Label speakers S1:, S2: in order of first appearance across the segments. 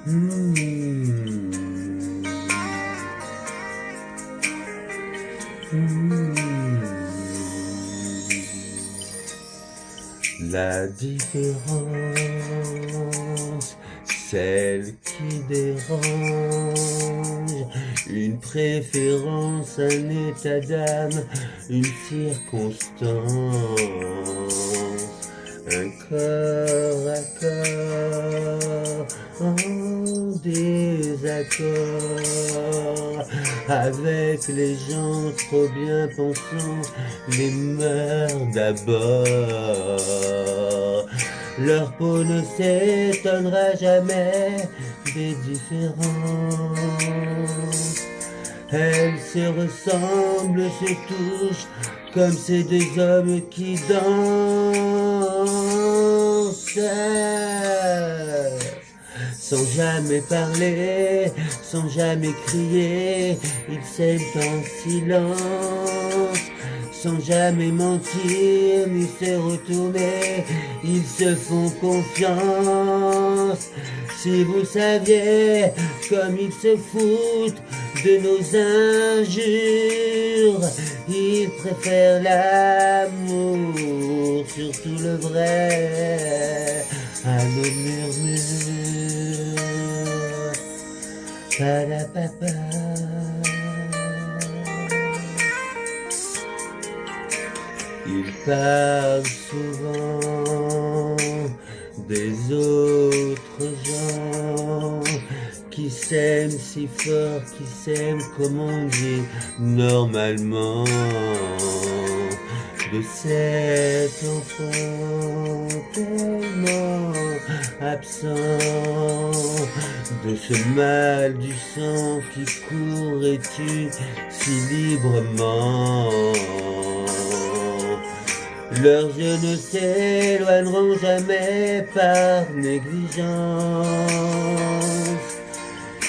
S1: Hmm. Hmm. La différence, celle qui dérange, une préférence, un état d'âme, une circonstance, un corps à corps en désaccord avec les gens trop bien pensants, les mœurs d'abord. Leur peau ne s'étonnera jamais des différences. Elles se ressemblent, se touchent comme ces deux hommes qui dansent. Sans jamais parler, sans jamais crier, ils s'aiment en silence. Sans jamais mentir ni se retourner, ils se font confiance. Si vous saviez comme ils se foutent de nos injures, ils préfèrent l'amour, surtout le vrai, à nos murmures. Palapapa. Ils parlent souvent des autres gens qui s'aiment si fort, qui s'aiment comme on dit normalement. De cet enfant tellement absent, de ce mal du sang qui court et tue si librement. Leurs yeux ne s'éloigneront jamais par négligence.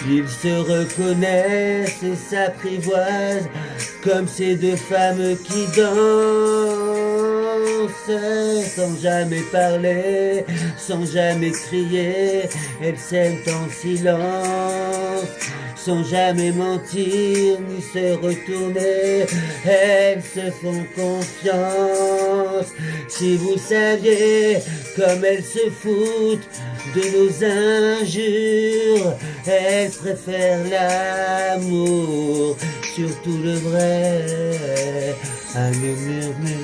S1: Ils se reconnaissent et s'apprivoisent comme ces deux femmes qui dansent. Sans jamais parler, sans jamais crier, elles s'aiment en silence. Sans jamais mentir ni se retourner, elles se font confiance. Si vous saviez comme elles se foutent de nos injures, elles préfèrent l'amour, surtout le vrai, à nos murmures.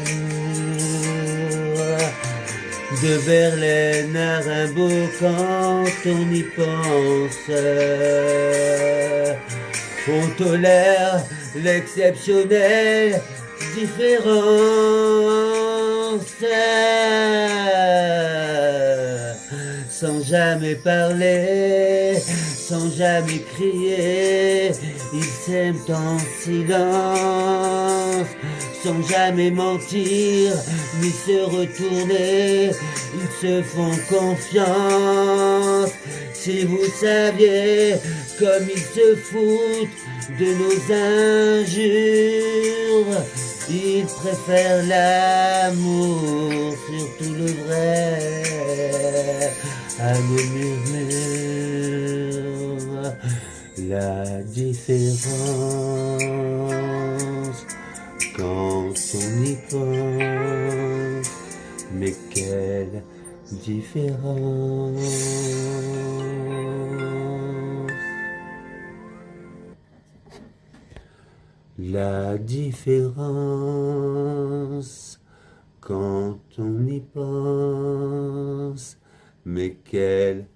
S1: De Verlaine à Rimbaud quand on y pense, on tolère l'exceptionnelle différence. Sans jamais parler, sans jamais crier, ils s'aiment en silence. Sans jamais mentir, ni se retourner, ils se font confiance. Si vous saviez comme ils se foutent de nos injures, ils préfèrent l'amour, surtout le vrai, à nos murmures. La différence quand on y pense, mais quelle différence. La différence quand on y pense, mais quelle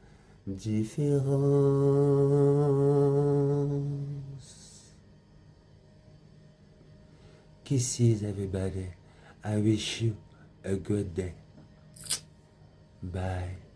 S1: différence. Kisses everybody. I wish you a good day. Bye.